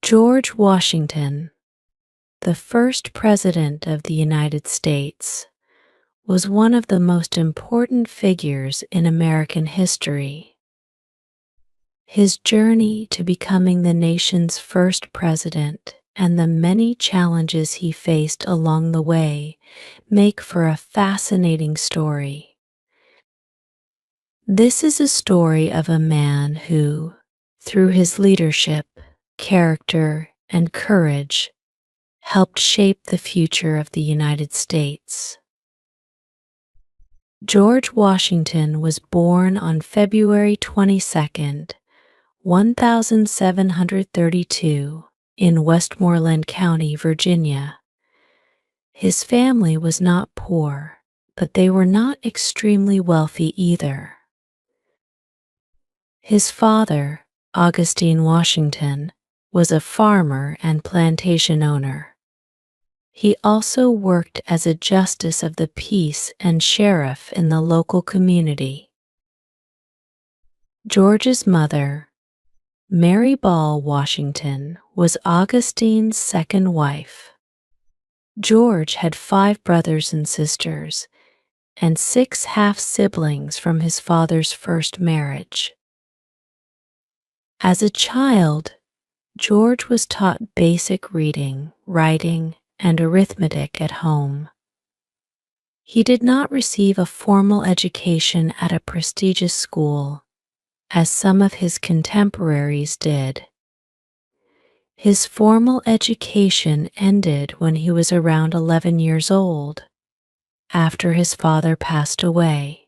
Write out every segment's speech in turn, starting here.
George Washington, the first President of the United States, was one of the most important figures in American history. His journey to becoming the nation's first president and the many challenges he faced along the way make for a fascinating story. This is a story of a man who, through his leadership, character, and courage, helped shape the future of the United States. George Washington was born on February 22, 1732, in Westmoreland County, Virginia. His family was not poor, but they were not extremely wealthy either. His father, Augustine Washington, was a farmer and plantation owner. He also worked as a justice of the peace and sheriff in the local community. George's mother, Mary Ball Washington, was Augustine's second wife. George had 5 brothers and sisters, and 6 half-siblings from his father's first marriage. As a child, George was taught basic reading, writing, and arithmetic at home. He did not receive a formal education at a prestigious school, as some of his contemporaries did. His formal education ended when he was around 11 years old, after his father passed away.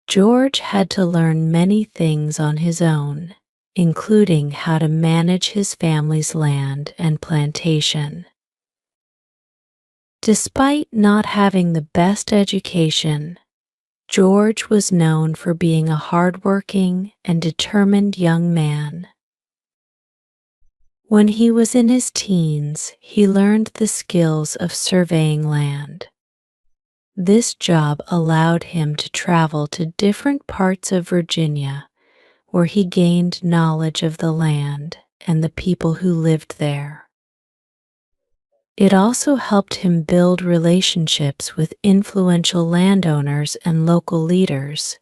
George had to learn many things on his own, including how to manage his family's land and plantation. Despite not having the best education, George was known for being a hardworking and determined young man. When he was in his teens, he learned the skills of surveying land. This job allowed him to travel to different parts of Virginia, where he gained knowledge of the land and the people who lived there. It also helped him build relationships with influential landowners and local leaders.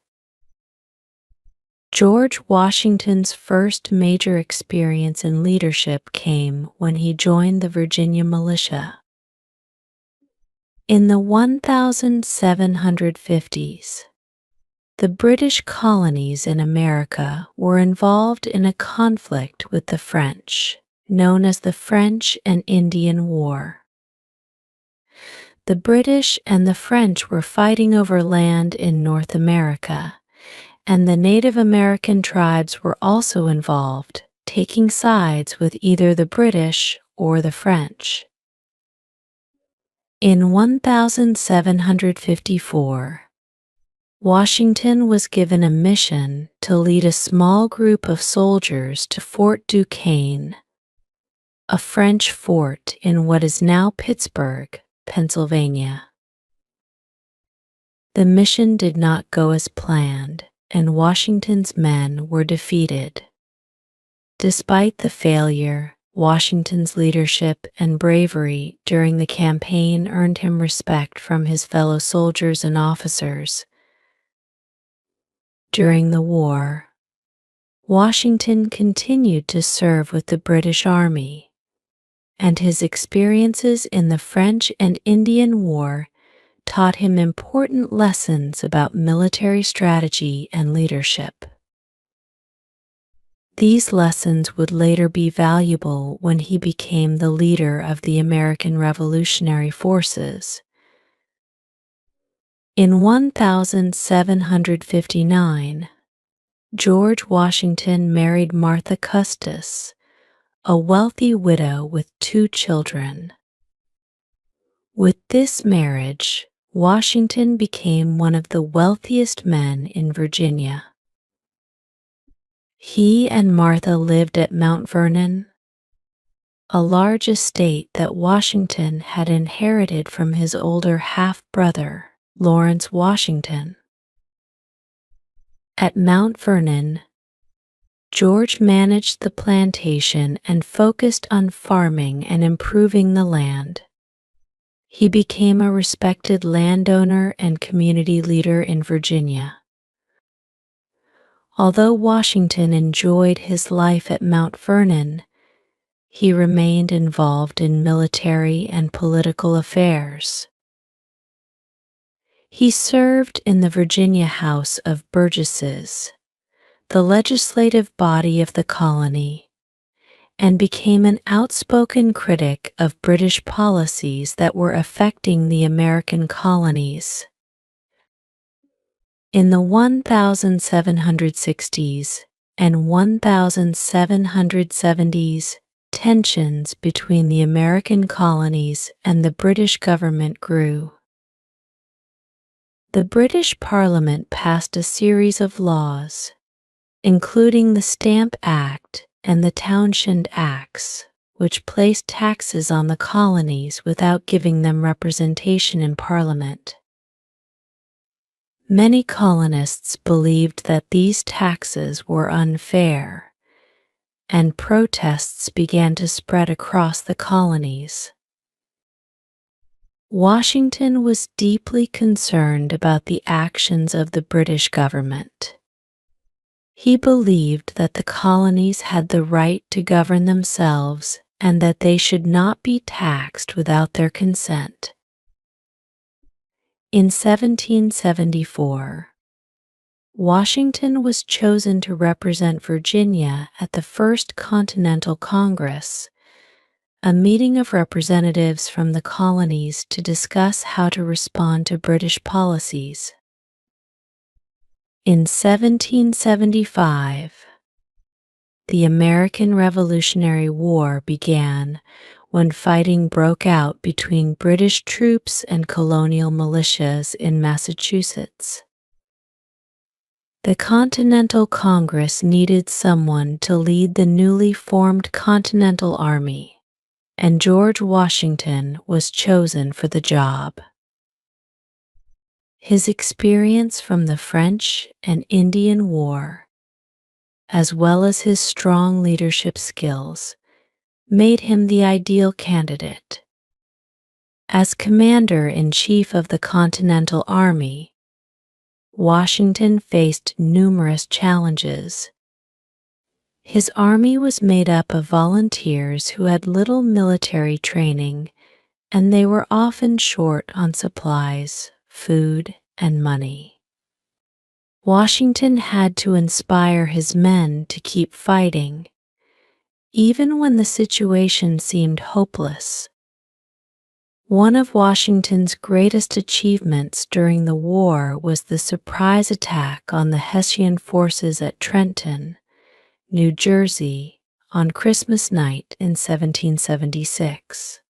George Washington's first major experience in leadership came when he joined the Virginia militia. In the 1750s, the British colonies in America were involved in a conflict with the French, known as the French and Indian War. The British and the French were fighting over land in North America, and the Native American tribes were also involved, taking sides with either the British or the French. In 1754, Washington was given a mission to lead a small group of soldiers to Fort Duquesne, a French fort in what is now Pittsburgh, Pennsylvania. The mission did not go as planned, and Washington's men were defeated. Despite the failure, Washington's leadership and bravery during the campaign earned him respect from his fellow soldiers and officers. During the war, Washington continued to serve with the British Army, and his experiences in the French and Indian War taught him important lessons about military strategy and leadership. These lessons would later be valuable when he became the leader of the American Revolutionary Forces. In 1759, George Washington married Martha Custis, a wealthy widow with 2 children. With this marriage, Washington became one of the wealthiest men in Virginia. He and Martha lived at Mount Vernon, a large estate that Washington had inherited from his older half-brother, Lawrence Washington. At Mount Vernon, George managed the plantation and focused on farming and improving the land. He became a respected landowner and community leader in Virginia. Although Washington enjoyed his life at Mount Vernon, he remained involved in military and political affairs. He served in the Virginia House of Burgesses, the legislative body of the colony, and became an outspoken critic of British policies that were affecting the American colonies. In the 1760s and 1770s, tensions between the American colonies and the British government grew. The British Parliament passed a series of laws, including the Stamp Act and the Townshend Acts, which placed taxes on the colonies without giving them representation in Parliament. Many colonists believed that these taxes were unfair, and protests began to spread across the colonies. Washington was deeply concerned about the actions of the British government. He believed that the colonies had the right to govern themselves and that they should not be taxed without their consent. In 1774, Washington was chosen to represent Virginia at the First Continental Congress, a meeting of representatives from the colonies to discuss how to respond to British policies. In 1775, the American Revolutionary War began when fighting broke out between British troops and colonial militias in Massachusetts. The Continental Congress needed someone to lead the newly formed Continental Army, and George Washington was chosen for the job. His experience from the French and Indian War, as well as his strong leadership skills, made him the ideal candidate. As Commander-in-Chief of the Continental Army, Washington faced numerous challenges. His army was made up of volunteers who had little military training, and they were often short on supplies, food, and money. Washington had to inspire his men to keep fighting, even when the situation seemed hopeless. One of Washington's greatest achievements during the war was the surprise attack on the Hessian forces at Trenton, New Jersey, on Christmas night in 1776.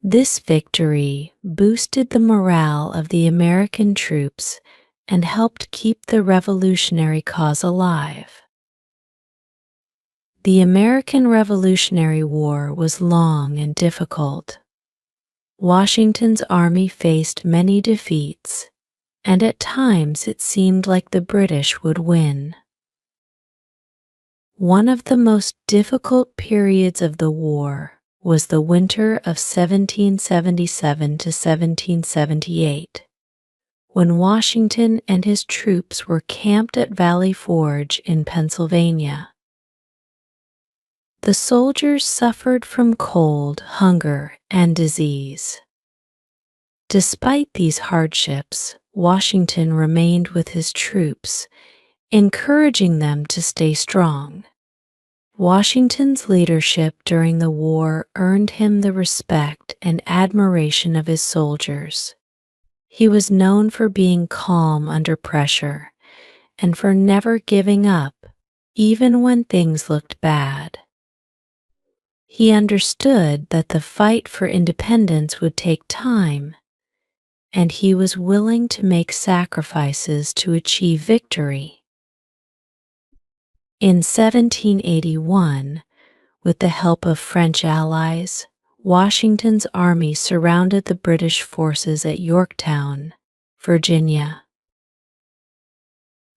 This victory boosted the morale of the American troops and helped keep the revolutionary cause alive. The American Revolutionary War was long and difficult. Washington's army faced many defeats, and at times it seemed like the British would win. One of the most difficult periods of the war was the winter of 1777 to 1778, when Washington and his troops were camped at Valley Forge in Pennsylvania. The soldiers suffered from cold, hunger, and disease. Despite these hardships, Washington remained with his troops, encouraging them to stay strong. Washington's leadership during the war earned him the respect and admiration of his soldiers. He was known for being calm under pressure and for never giving up, even when things looked bad. He understood that the fight for independence would take time, and he was willing to make sacrifices to achieve victory. In 1781, with the help of French allies, Washington's army surrounded the British forces at Yorktown, Virginia.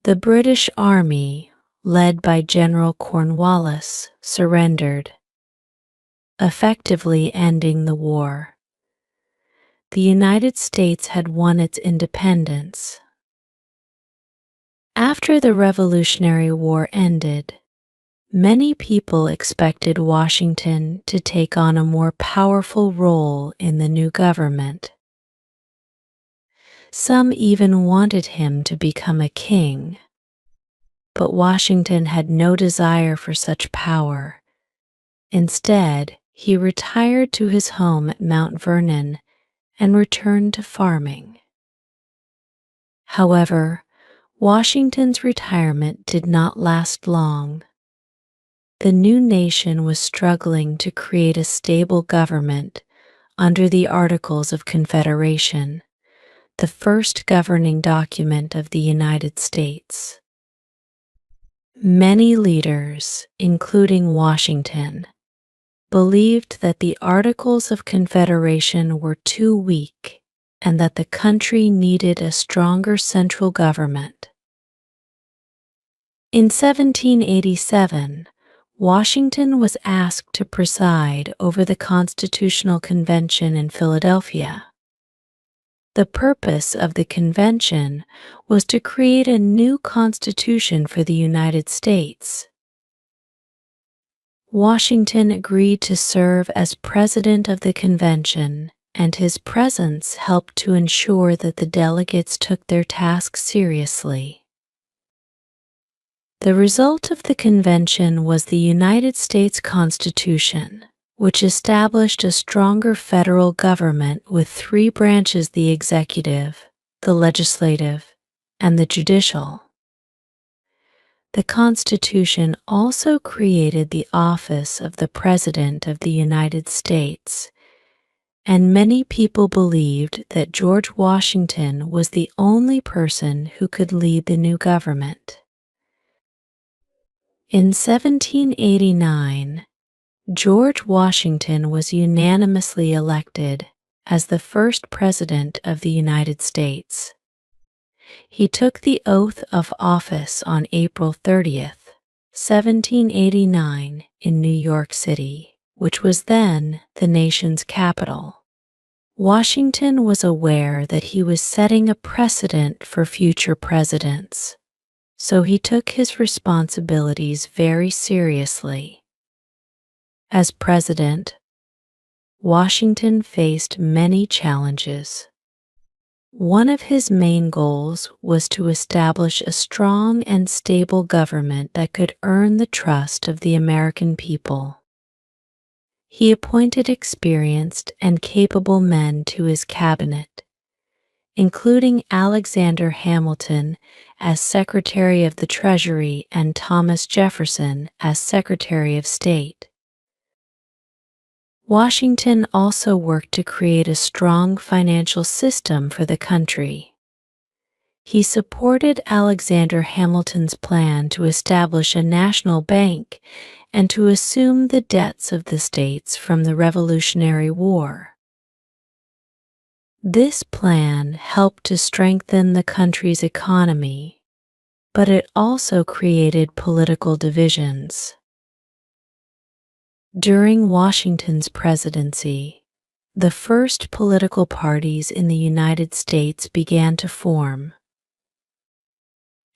The British army, led by General Cornwallis, surrendered, effectively ending the war. The United States had won its independence. After the Revolutionary War ended, many people expected Washington to take on a more powerful role in the new government. Some even wanted him to become a king, but Washington had no desire for such power. Instead, he retired to his home at Mount Vernon and returned to farming. However, Washington's retirement did not last long. The new nation was struggling to create a stable government under the Articles of Confederation, the first governing document of the United States. Many leaders, including Washington, believed that the Articles of Confederation were too weak and that the country needed a stronger central government. In 1787, Washington was asked to preside over the Constitutional Convention in Philadelphia. The purpose of the convention was to create a new constitution for the United States. Washington agreed to serve as president of the convention, and his presence helped to ensure that the delegates took their task seriously. The result of the convention was the United States Constitution, which established a stronger federal government with three branches: the executive, the legislative, and the judicial. The Constitution also created the office of the President of the United States, and many people believed that George Washington was the only person who could lead the new government. In 1789, George Washington was unanimously elected as the first President of the United States. He took the oath of office on April 30th, 1789, in New York City, which was then the nation's capital. Washington was aware that he was setting a precedent for future presidents, so he took his responsibilities very seriously. As president, Washington faced many challenges. One of his main goals was to establish a strong and stable government that could earn the trust of the American people. He appointed experienced and capable men to his cabinet, including Alexander Hamilton as Secretary of the Treasury and Thomas Jefferson as Secretary of State. Washington also worked to create a strong financial system for the country. He supported Alexander Hamilton's plan to establish a national bank and to assume the debts of the states from the Revolutionary War. This plan helped to strengthen the country's economy, but it also created political divisions. During Washington's presidency, the first political parties in the United States began to form.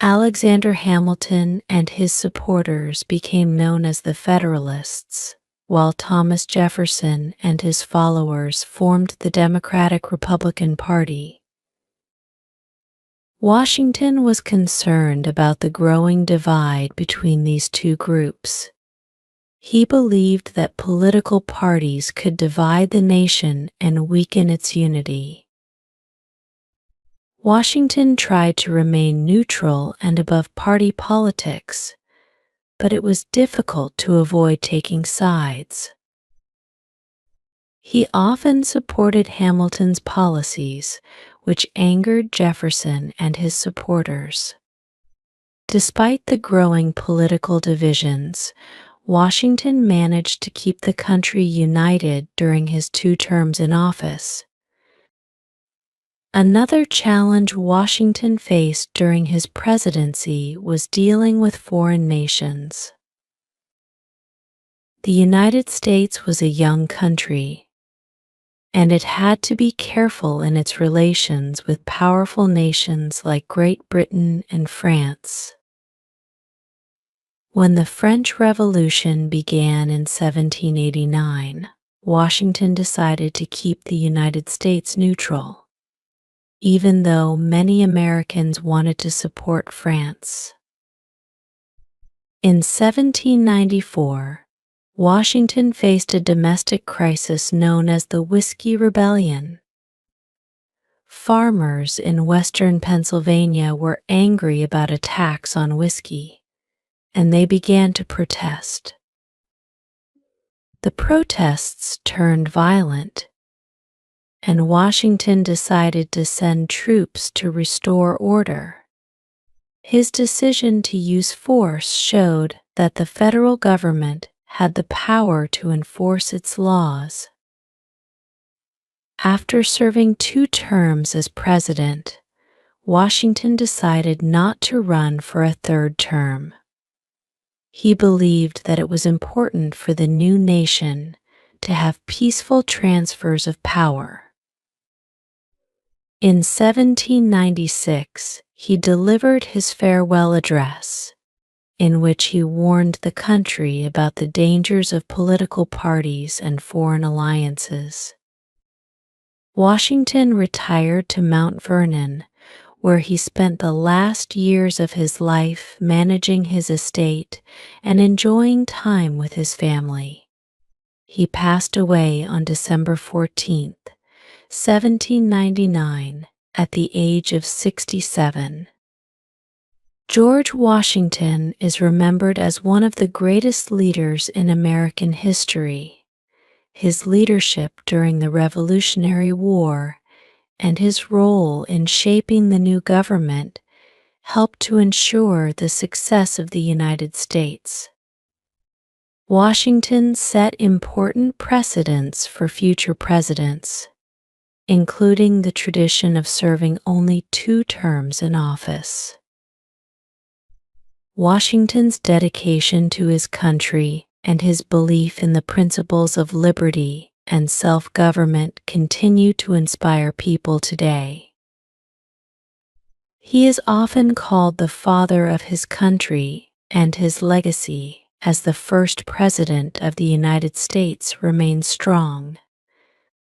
Alexander Hamilton and his supporters became known as the Federalists, while Thomas Jefferson and his followers formed the Democratic-Republican Party. Washington was concerned about the growing divide between these two groups. He believed that political parties could divide the nation and weaken its unity. Washington tried to remain neutral and above party politics, but it was difficult to avoid taking sides. He often supported Hamilton's policies, which angered Jefferson and his supporters. Despite the growing political divisions, Washington managed to keep the country united during his 2 terms in office. Another challenge Washington faced during his presidency was dealing with foreign nations. The United States was a young country, and it had to be careful in its relations with powerful nations like Great Britain and France. When the French Revolution began in 1789, Washington decided to keep the United States neutral, even though many Americans wanted to support France. In 1794, Washington faced a domestic crisis known as the Whiskey Rebellion. Farmers in western Pennsylvania were angry about a tax on whiskey, and they began to protest. The protests turned violent, and Washington decided to send troops to restore order. His decision to use force showed that the federal government had the power to enforce its laws. After serving 2 terms as president, Washington decided not to run for a 3rd term. He believed that it was important for the new nation to have peaceful transfers of power. In 1796, he delivered his farewell address, in which he warned the country about the dangers of political parties and foreign alliances. Washington retired to Mount Vernon, where he spent the last years of his life managing his estate and enjoying time with his family. He passed away on December 14, 1799, at the age of 67. George Washington is remembered as one of the greatest leaders in American history. His leadership during the Revolutionary War and his role in shaping the new government helped to ensure the success of the United States. Washington set important precedents for future presidents, including the tradition of serving only 2 terms in office. Washington's dedication to his country and his belief in the principles of liberty and self-government continue to inspire people today. He is often called the father of his country, and his legacy as the first president of the United States remains strong.